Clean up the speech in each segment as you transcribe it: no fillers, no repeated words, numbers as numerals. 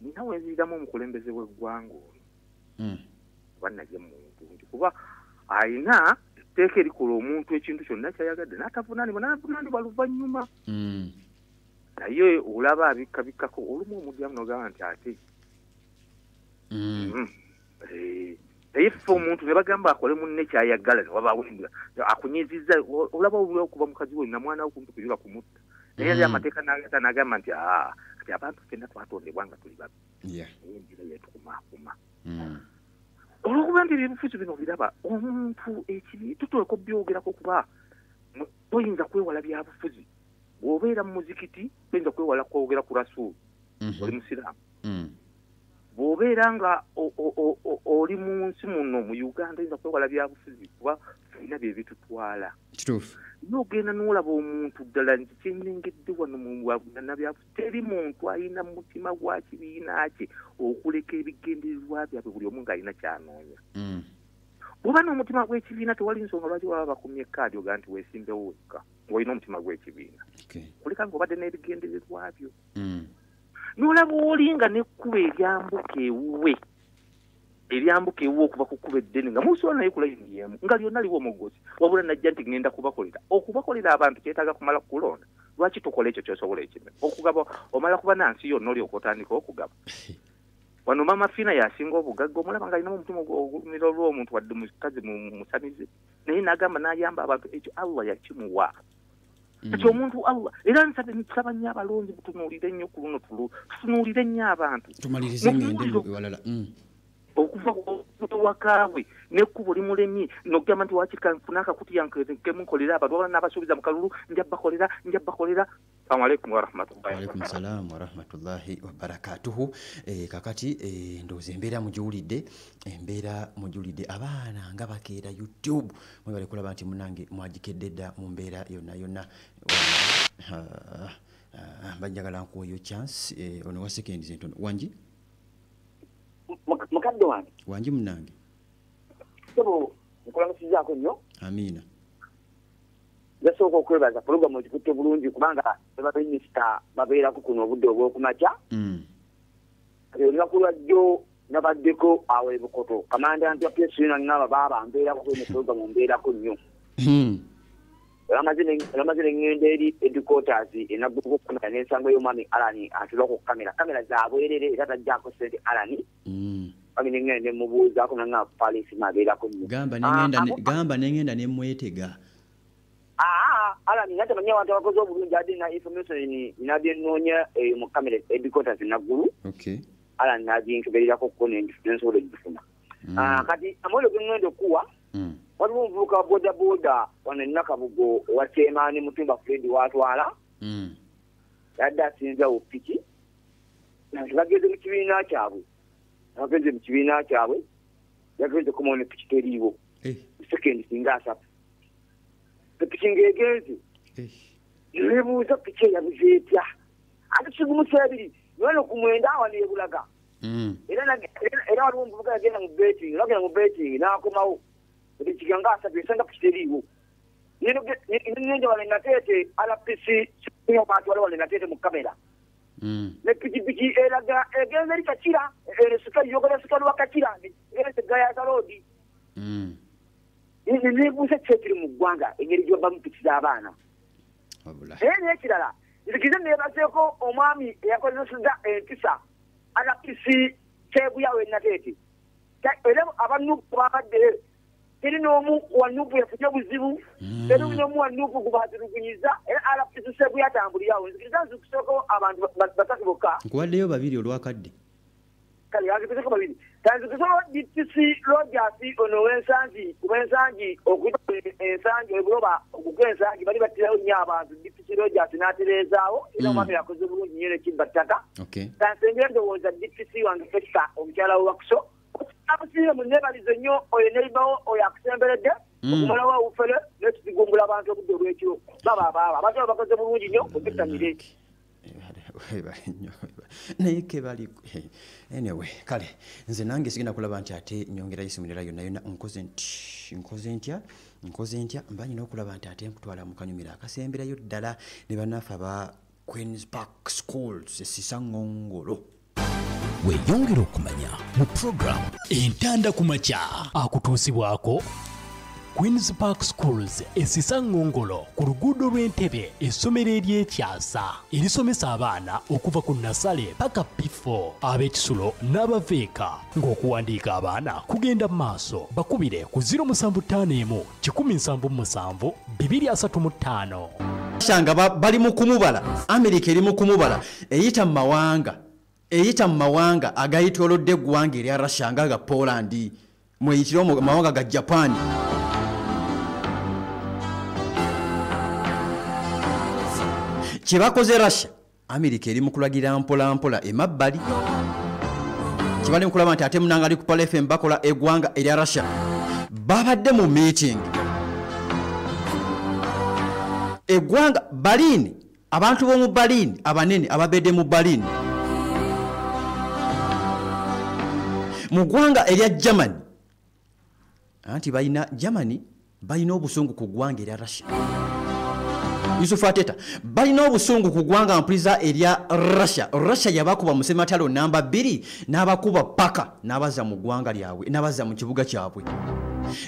nina wenziramu omukulembeze w'eggwanga ono bannajja muntu nti kuba ayina etteeka erikola omuntu ekintu kyonna kyayagadde n'atavunaanibwa n'avunaanibwa luvannyuma naye olaba abikkabikkako olumu omudyamu n'ogamba nti ate naye ffe omuntu ne bagamba akole munne kyayagala ne wabaawo akunyizizza olaba olwa okuba mukazi we na mwana wo kumpi kuyula kumutta naye yali amateeka n'agamba nti kati abantu ffenna twatondebwa nga tuli babi naye enjira yetukumaakuma olwokuba nti ebyobufuzi bino biraba omuntu ekibi tutuleko byogerako kuba toyinza kwewala byabufuzi bw'obeera mu muzikiti toyinza kwewala kwogera ku rasuulu oli musiraamu bw'obeera nga oli mu nsi muno mu Uganda oyinza kwewala byabufuzi kuba tulina bye bitutwala kituufu n'ogenda n'olaba omuntu ddala nti kyenengedde wano nabyabufuzi teri muntu alina mu mutima gwa kibiina kye okuleka ebigendererwa byabwe buli omu ng'alina kyanoonya bw'oba n'omutima gw'ekibiina tewali nsonga lwaki waba bakumye ekkaadi ogaa nti weesimbewo wekka ng'olina omutima gw'ekibiina kuleka ng'obadde n'ebigendererwa byo n'olaba olinga n'ekkuba eryambuka ewuwe okuva ku kkuba eddene nga musobola naye kulayini y'emu nga lyonna liwo omugozi wabula najja nti ngenda okubakolera abantu kyetaaga kumala kulonda lwaki tukola ekyo kyosobola ekime okugaba omala kuba nansi yonna olyoka otandika okugaba wano maama Fiina yasinga obugagga omulaba nga alinamu omutima ogulumira olw'omuntu wadde mukazi musamize naye n'agamba n'ayamba abantu ekyo Allah yakimuwa ekyo omuntu Allah era nsaba nnyo abalonzi butunuulire nnyo ku luno tutunuulire nnyo abantu tumalirize ngende walala okuva ku wakaabwe n'ekkubo limulemye n'okugamba nti wakirika nfuna akakuti yankemukolera abantu wabala n'abasuubiza mu kalulu njabbakolera Assalamu alaikum warahmatullahi waalaikum salaam warahmatullahi wabarakatuhu kakati ndowooza embeera mujulidde abaana nga bakeera YouTube mwebale kulaba nti munange mwagikedde dda mu mbeera yonna banjagala nkuweyo chance ono wa seconds entono wangi mukadde wange munange sebo nkulamusizaako nnyo amiina gasooka okwebaza pulogulamu ogikutte bulungi kubanga baminisita babeerako kuno obudde obw'okumakya olunaku lwajjo nabaddeko awo ebukoto kamanda nti apyesina ngaba baaba mbeerako kwene pulogulamu mbeerako nnyo olamaze neŋŋenda eri headquarters enagguluko kamera n'ensanga y'omwami Alani atula ku kamera zabwerere era tajjako ssente Alani bami neŋŋenda nemubuuzaako nanga palisi mabeerako nnyo gamba neŋŋenda nemwetega Alani natamanya abantu abakoze obulungi ate na information nabye nnoonya mu kamera headquarters naggulu Alani naginkebeererako ko nensobola ogifuna kati amawulire geŋŋenda okuwa waliwo omuvubuka wa bodaboda wano e Nakabugo owa Kyemaani Mutumba Fred watwala yadde asinzawo piki bageze mu kibiina kyabwe yagenze kumona piki teriiwo sekendi singa asatu piki ng'egenze nebuuza piki eyabuze etya ate kigumusa ebiri nolwo ku mwenda awa neebulaga era waliwo omuvubuka yagenda mu beting n'akomawo ekiganga asatu esanga piki teriiwo nenja wale nateete RPC abantu wale wale nateete mu kamera ne pikipiki eraga egenze eri Kakira yogera sika lwa Kakira egenze Gayaza Road nebuuza kyekiri mu ggwanga engeri gyobbamu piki z'abaana naye n'ekirala nzikize neebazeeko omwami eyakozeseza empisa RPC kyebuyawe nateete era abanupu babadde teri n'omu wanupu yafunye buzibu teri n'omu wanupu gubazirugunyiza era RPC sebu yatambulirawo nzikiriza nzikuseko abantu basatu bokka nkuwaddeyo babiri olwakadde kale yazikuzeko babiri tanzikuzeko DTC Rogers ono w'ensangi okuita ensangi ebuloba okug'ensangi bali battirawo nnyo abantu DTC Rogers n'atereezaawo era omwami yakoze bulungi nnyo nekibba ttaka kansengera ndowooza DTC wange Fesita omukyala w'Wakuso abusiire mu neebalizo nnyo oyo neibawo oyo akusemberedde okumalawo awufere n'ekizigumbula abantu obudde olw'ekiro abantu abo bakoze bulungi nnyo obettanire naye kebali anyway kale nze nange sigenda kulaba nti ate nyongera yisimirira yonna nkoze ntya mba nyina okulaba nti ate nkutwala mu kanyumira akasemberayo ddala ne bannaffe aba Queens Park Schools esisa ngongolo weeyongera okumanya mu program entanda ku makya akutuusibwako Queen's Park Schools esisa ngongolo ku luguudo lw'Entebbe essomero ery'Ekyasa erisomesa abaana okuva ku nasale paka P4 ab'ekisulo n'abaveeka ng'okuwandiika abaana kugenda maaso bakubire ku 075 177 235 shanga bali mu kumubala America eri mu kumubala eyita mu mawanga agayitolodde eggwanga erya Russia nga Poland mweyitira mu mawanga ga Japan Kibakoze Russia America eri mu kulagira mpola emabbali kibali mu kulaba nti ate munanga ali ku Pale FM bakola eggwanga erya Russia babadde mu meeting eggwanga Berlin abantu b'omu Berlin abanene ababedde mu Berlin mu ggwanga erya Germany anti Germany balina obusungu ku ggwanga erya Russia Yusuf Ateta balina obusungu ku ggwanga mpuliza erya Russia yabakuba mu sematalo namba 2 n'abakuba paka n'abaza mu ggwanga lyabwe n'abaza mu kibuga kyabwe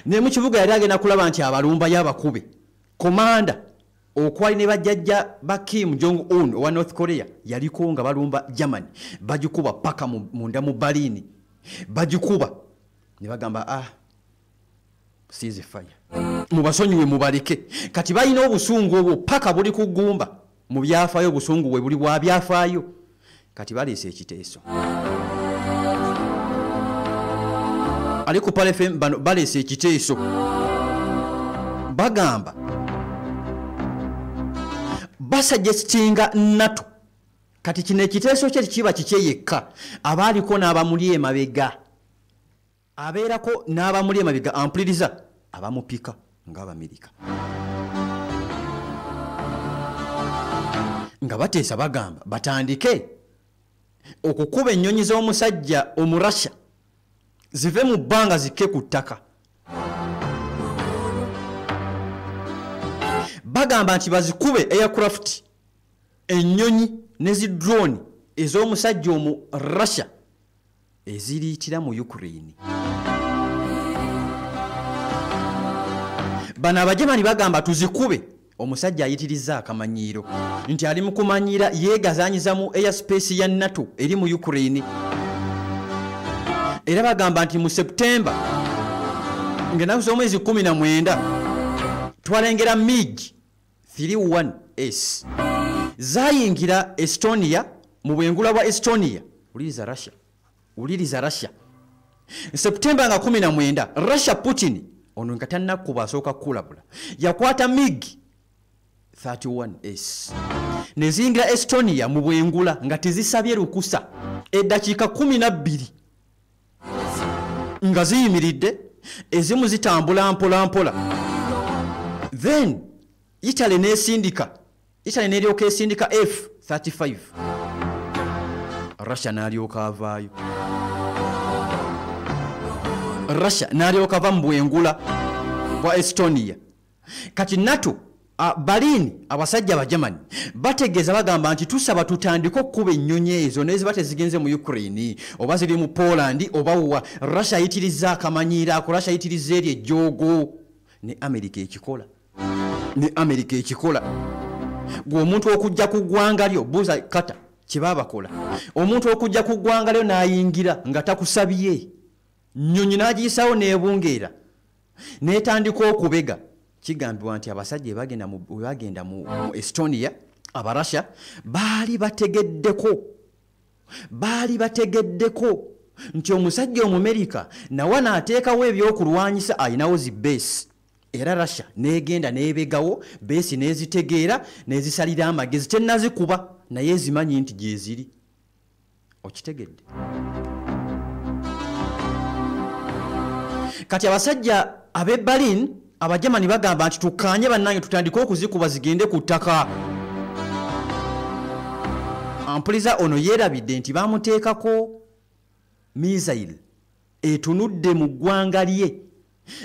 ne mu kibuga yali agenda kulaba nti abalumba y'abakube komanda okwali ne bajjajja ba Kim Jong-un owa North Korea yaliko nga balumba Germany bagikuba paka munda mu Berlin bagikuba ne bagamba cease fire mubasonyiwe mubalike kati balina obusungu obwo paka buli kugumba mu byafaayo obusungu we buli bwa byafaayo kati baleese ekiteeso ali ku Pale FM bano baleese ekiteeso bagamba basuggestinga NATO kati kino ekiteeso kye kiba kikyeyekka abaaliko n'abamuli emabega abeerako n'abamuli emabega ampuliriza abamupika ng'Abamerika nga bateesa bagamba batandike okukuba ennyonyi z'omusajja omurasha zive mu bbanga zikke ku ttaka bagamba nti bazikube aircraft ennyonyi ne zidrone ez'omusajja omu Russia eziriitira mu Ukraine bano Abajamani bagamba tuzikube omusajja ayitiriza akamanyiiro nti ali mu kumanyiira yeegazanyiza mu airspace ya NATO eri mu Ukraine era bagamba nti mu September ng'ennaku z'omwezi 19 twalengera MiG 31S zayingira Estonia mu bwengula bwa Estonia uliriza Russia September nga 19 Russia Putin ono nga tannakuba asooka kulabula yakwata MiG 31S neziyingira Estonia mu bwengula nga tezisabye lukusa eddakiika 12 nga ziyimiridde ezimu zitambula mpola then Italy n'eryoka esindika F-35 Russia n'alyoka avaayo Russia n'alyoka ava mu bwengula bwa Estonia kati NATO Berlin abasajja Abajamani bategeeza bagamba nti tusaba tutandike okukuba ennyonyi ezo neziba tezigenze mu Ukraine oba ziri mu Poland oba wa Russia ayitiriza akamanyiira ako Russia ayitiriza eri ejjoogo ne America ekikola gwe omuntu okujja ku ggwanga lyo buuza kata kibabakola omuntu okujja ku ggwanga lyo n'ayingira nga takusabye nnyonyi n'agiyisawo n'ebungeera n'etandika okubega kigambibwa nti abasajja bagenda mu Estonia Abarussia baali bategeddeko nti omusajja Omumerika nawe n'ateekawo ebyokulwanyisa ayinawo zi base era Russia n'egenda n'ebegawo base n'ezitegeera n'ezisalira amagezi tennazikuba naye ezimanyi nti gyeziri okitegedde kati abasajja ab'e Berlin Abajamani bagamba nti tukanye bannange tutandike okuzikuba zigende ku ttaka ampuliza ono yeerabidde nti bamuteekako missile etunudde mu ggwanga lye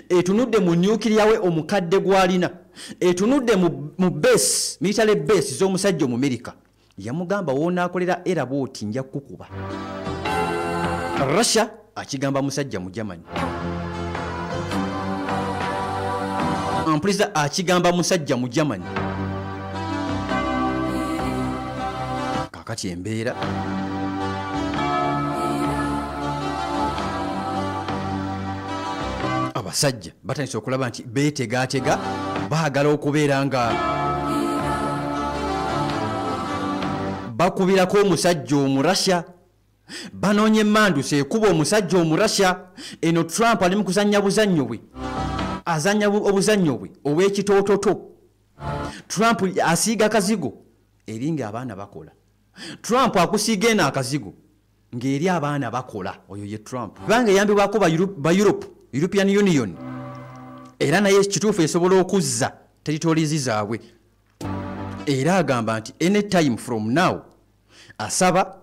etunudde mu nuclear we omukadde gwalina etunudde mu base military base z'omusajja Omumerika yamugamba wonaakolera era bw'oti nja kukuba Russia akigamba musajja mu Germany. Ampliza akigamba musajja mu Germany. Kakati embeera abasajja batandise okulaba nti beetegaatega baagala okubeera nga bakubirako omusajja omurasya banoonye emmandusa ekuba omusajja omurasya. Eno Trump ali mu kuzannya buzannyo bwe, azannya obuzannyo bwe obw'ekitoototo. Trump asiiga akazigo eri ng'abaana bakola. Trump akusiiga eno akazigo ng'eri abaana bakola. Oyo ye Trump kubanga eyambibwako ba European Union era naye kituufu esobola okuzza territories zaabwe. Era agamba nti anytime from now asaba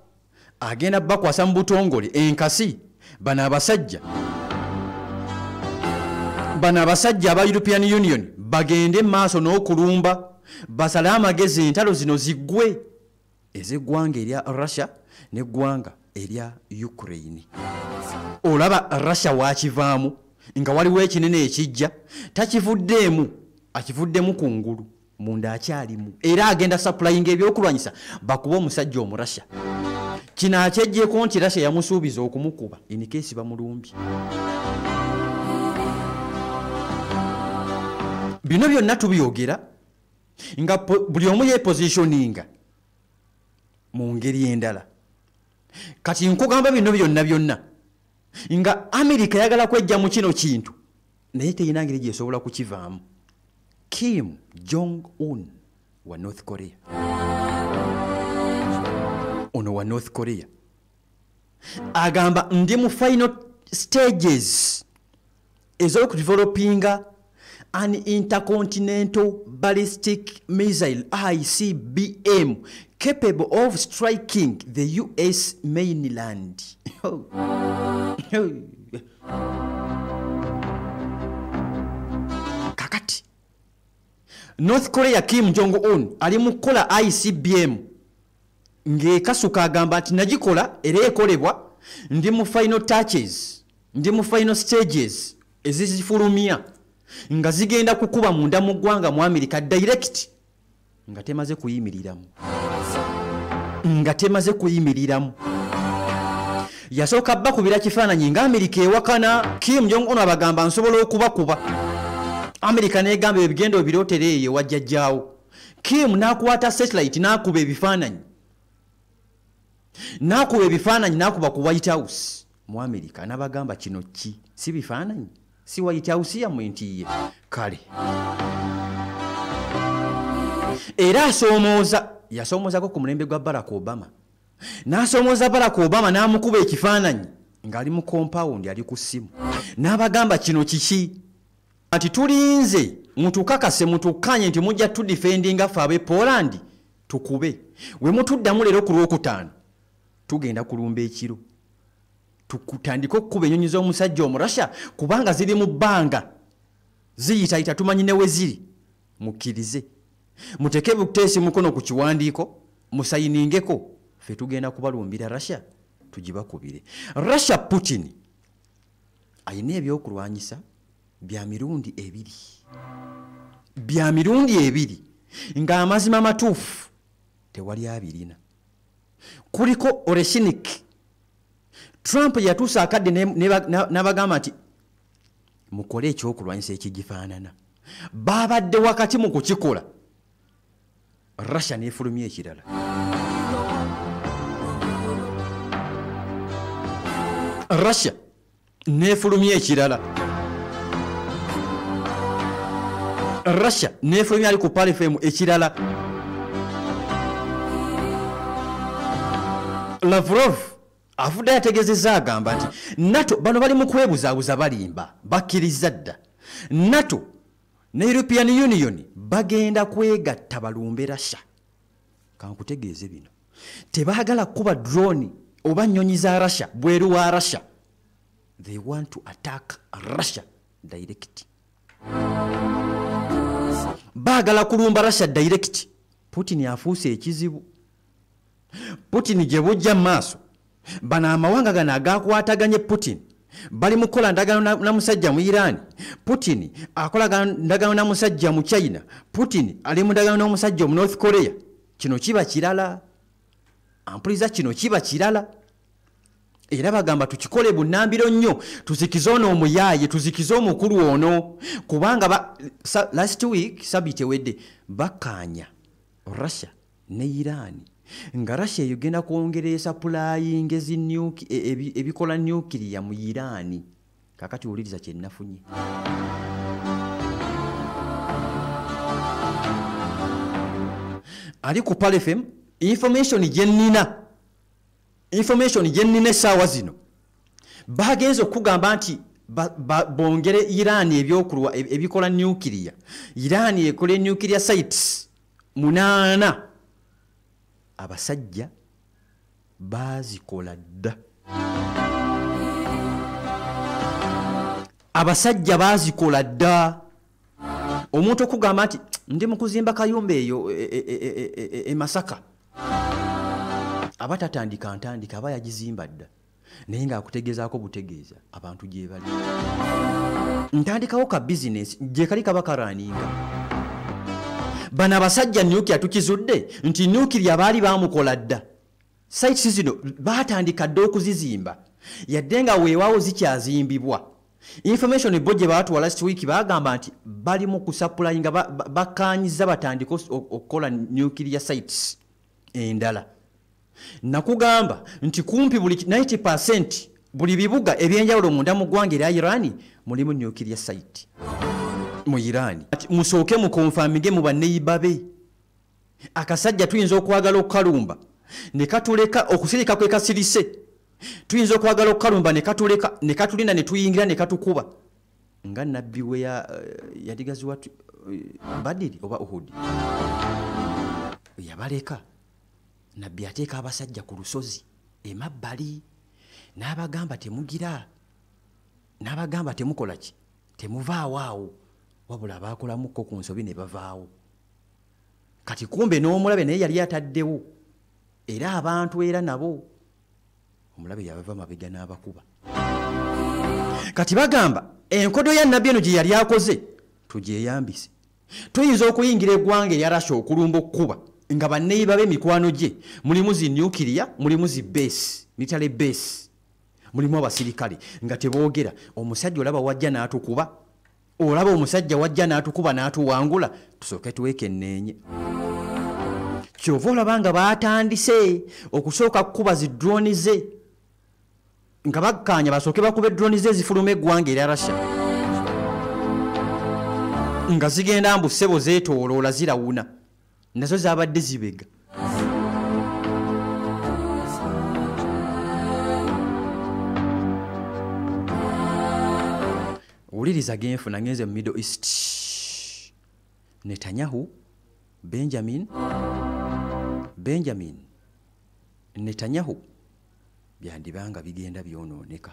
agenda bakwasa mu butongole enkasi bano abasajja aba European Union bagende maaso n'okulumba basale amagezi entalo zino ziggwe ez'eggwanga erya Russia n'eggwanga erya Ukraine. Olaba Russia wakivaamu nga waliwo ekinene ekijja takivuddeemu, akivuddemu kungulu munda akyalimu era agenda supplying ebyokulwanyisa bakuba omusajja omurasya. Kino akyejjeeko nti Russia yamusuubiza okumukuba in case bamulumbye. Bino byonna tubyogera nga buli omu yepositioninga mu ngeri endala. Kati nkugamba bino byonna nga America yagala kwejja mu kino kintu naye teyina ngeri gyesobola kukivaamu. Kim Jong-un wa North Korea, ono wa North Korea agamba ndi mu final stages ez'okudevelopinga an intercontinental ballistic missile ICBM capable of striking the US mainland. Kakati North Korea Kim Jong-un ali mu kukola ICBM ng'ekasuka agamba nti nagikola era ekolebwa ndi mu final touches, ndi mu final stages ezizifulumya nga zigenda kukuba munda mu ggwanga mu America direct nga temaze kuyimiriramu. Yasooka bakubira kifaananyi nga America ewakana. Kim Jong-un abagamba nsobola okubakuba. America n'egamba ebigendo birootere eyo wajjajjaawo. Kim n'akwata satellite n'akuba ebifaananyi. N'akuba ku White House mu America n'abagamba kino ki? Si bifaananyi? Si White House yammwe nti ye kale. Era yasoomozako ku mulembe gwa Barack Obama. N'asomooza Barack Obama n'amukuba ekifaananyi ng'ali mu compound ali ku ssimu. N'abagamba kino kiki? Ati tulinze mutukakase mutukanye nti mujja tudifendinga ffe ab'e Poland tukube. We mutuddamu leero ku Lwokutaano tugenda kulumba ekiro. Tukutandika okukuba ennyonyi z'omusajja omurasya kubanga ziri mu bbanga ziyitayita tumanyi ne we ziri. Mukkirize muteke buteesi mukono ku kiwandiiko musayiningeko ffe tugenda kubalumbira Russia tugibakubire. Russia Putin ayina ebyokulwanyisa bya mirundi ebiri ng'amazima matuufu tewali abirina. Kuliko Oreshinik. Trump yatuusa akadde n'abagamba nti mukole ekyokulwanyisa ekigifaanana. Babadde wakati mu kukikola. Russia n'efulumya ekirala. Russia n'efulumya ali ku Palefemu ekirala. Lavrov afudde yategezezza agamba nti NATO bano bali mu kwebuzaabuza balimba bakkiriza dda. NATO ne European Union bagenda kwegatta balumbe Russia. Kankutegeeze bino. Tebaagala kuba drone oba nnyonyi za Russia bweru wa Russia. They want to attack Russia direct. Baagala kulumba Russia direct. Putin afuuse ekizibu. Putin gye bujja maaso bano amawanga gano agakwataganye Putin bali mukola ndagano na musajja mu Iran. Putin akola ndagano na musajja mu China. Putin ali mu ndagano na musajja mu North Korea. Kino kiba kirala. Ampuliza kino kiba kirala. Era bagamba tukikole bunnambiro nnyo tuzikize ono omuyaye tuzikize omukulu ono kubanga last week sabite wedde bakanya Russia ne Iran nga Russia yogenda kwongereza supplying ebikola nuclear mu Iran. Kakati uliriza kye nafunye. Ali ku Pal FM information jennina sawa zino bagenzo kugamba nti bongere Iran ebyokulwa ebikola nuclear. Iran ekole nuclear sites 8 abasajja bazikola dda. Abasajja bazikola dda. Omuntu okugamba nti ndi mu kuzimba kayumba eyo e Masaka abatatandika ntandika aba yagizimba dda naye nga akutegezaako butegeeza abantu gye bali. Ntandikawo ka business gye kali kabakaraninga. Bano abasajja nuclear tukizudde nti nuclear baali bamukola dda. Sites zino batandika dda okuzizimba yadde nga weewaawo zikyazimbibwa. Information board gye baatuwa last week bagamba nti bali mu kusupplyinga bakanyiza batandika okukola nuclear sites endala. Nakugamba nti kumpi buli 90% buli bibuga ebyenjawulo munda mu ggwanga erya Iran mulimu nuclear site mu Iran. Musooke mu confirminge mu baneiba be. Akasajja tuyinza okwagala okukalumba ne katuleka okusirika kwe kasirise. Tuyinza okwagala okukalumba ne katuleka ne katulinda ne tuyingira ne katukuba. Nga nabbi we yadigazi watu Badiri oba Uhud. Yabaleka. Nabbi ateeka abasajja ku lusozi emabbali n'abagamba temugira n'abagamba temukola ki temuvaawo awo wabula abaakolamuko ku nsobi ne bavaawo. Kati kumbe n'omulabe naye yali ataddewo era abantu era nabo omulabe yabava mabega n'abakuba. Kati bagamba enkodo ya nabbi eno gye yali akoze tugyeyambise. Tuyinza okuyingira eggwanga erya Russia okulumba okkuba nga baneiba be mikwano gye mulimu zi nuclear mulimu zi base military base mulimu abasirikale nga teboogera omusajja olaba wajja n'atukuba olaba omusajja wajja n'atukuba n'atuwangula tusooke tuwekenneenye. Kyova olaba nga baatandise okusooka kukuba zi drone ze nga bakkaanya basooke bakube drone ze zifuluma eggwanga erya Russia nga zigenda mbu ssebo zeetooloola zirawuna nazo zabadde zibega. Uliriza genfuna ngenze mu Middle East. Netanyahu Benjamin Netanyahu byandibanga bigenda byonooneka.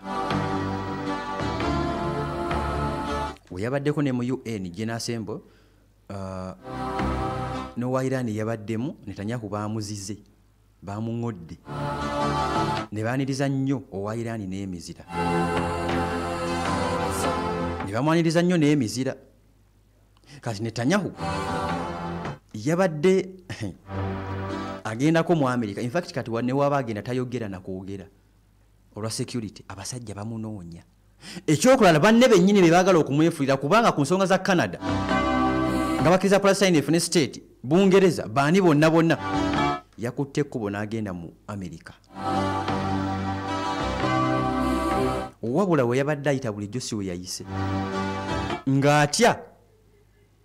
We yabaddeko ne mu UN General Assembly n'owa Iran yabaddemu Netanyahu baamuzize baamuŋŋodde ne baaniriza nnyo owa Iran n'emizira ne bamwaniriza nnyo n'emizira. Kati Netanyahu yabadde agendako mu America. In fact kati ne waba agenda tayogera na kwogera olwa security abasajja bamunoonya. Ekyokulala banne bennyini be baagala okumwefulira kubanga ku nsonga za Canada nga bakkiriza Palestine efune state Bungereza baani bonna yakutte ekkubo n'agenda mu America. Wabula we yabadde ayita bulijjo si we yayise ng'atya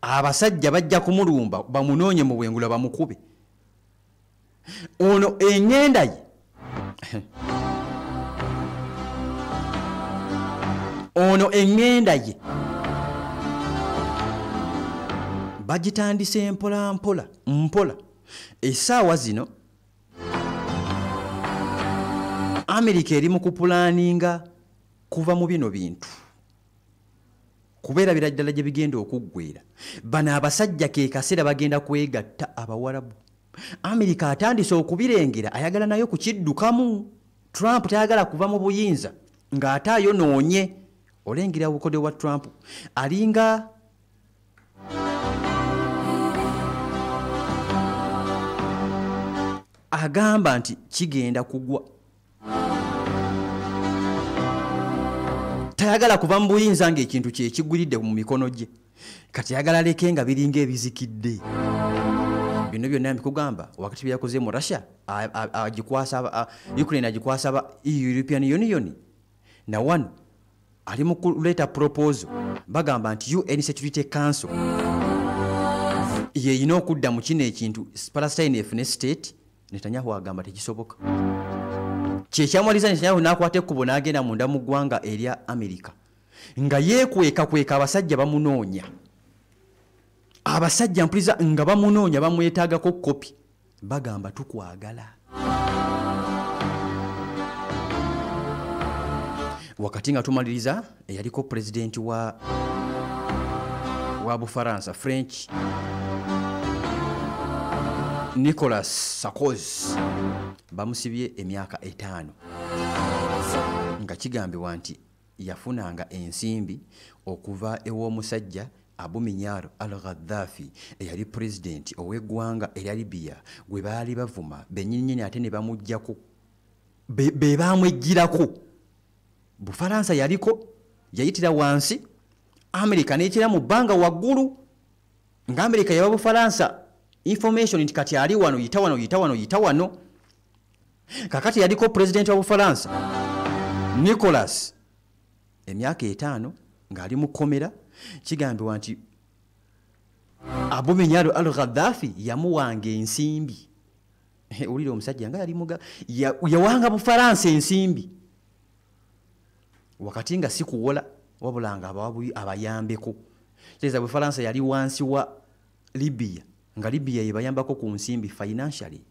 abasajja bajja kumulumba bamunoonye mu bwengula bamukube. Ono eŋŋenda ye bagitandise mpola essaawa zino Amerika eri mu kupulaninga kuva mu bino bintu kubeera biraddala gye bigenda okuggweera. Bano abasajja ke kaseera bagenda kwegatta Abawarabu. Amerika atandise okubirengera ayagala nayo kukiddukamu Trump tayagala kuva mu buyinza ng'ate ayonoonye. Olengera obukode bwa Trump alinga agamba nti kigenda kugwa. Tayagala kuva mu buyinza ng'ekintu kye kigwiridde mu mikono gye. Kati yagala leke nga biringa ebizikidde. Bino byonna mbikugamba wakati byakoze mu Russia agikwasa Ukraine agikwasa European Union. Na one ali mu kuleta proposal bagamba nti UN Security Council ye ino okudda mu kino ekintu Palestine efune state. Netanyahu agamba tekisoboka. Kyekyamaliza Netanyahu n'akwata ekkubo n'agenda munda mu ggwanga erya Amerika nga yeekweka abasajja bamunoonya. Abasajja mpuliza nga bamunoonya bamwetaagako kopi bagamba tukwagala. Wakati nga tumaliriza eyaliko president wa Bufaransa French Nicolas Sarkozy bamusibye emyaka 5 nga kigambibwa nti yafunanga ensimbi okuva ew'omusajja Abu Minyar al-Gaddafi eyali president ow'eggwanga erya Libya gwe baali bavuma bennyini ate ne bamuggyako be bamweggyirako. Bufaransa yaliko yayitira wansi Amerika n'ekira mu bbanga waggulu nga Amerika yaba Bufaransa information nti kati ali wano yita wano. Kakati yaliko president wa Bufaransa Nicolas emyaka 5 ng'ali mu komera. Kigambibwa nti Abu Minyar al-Gaddafi yamuwanga ensimbi. Ulire omusajja nga yali muga yawanga Bufaransa ensimbi wakati nga si kuwola wabulanga abayambeko. Kyeza Bufaransa yali wansi wa Libya nga Libya yebayambako ku nsimbi financially.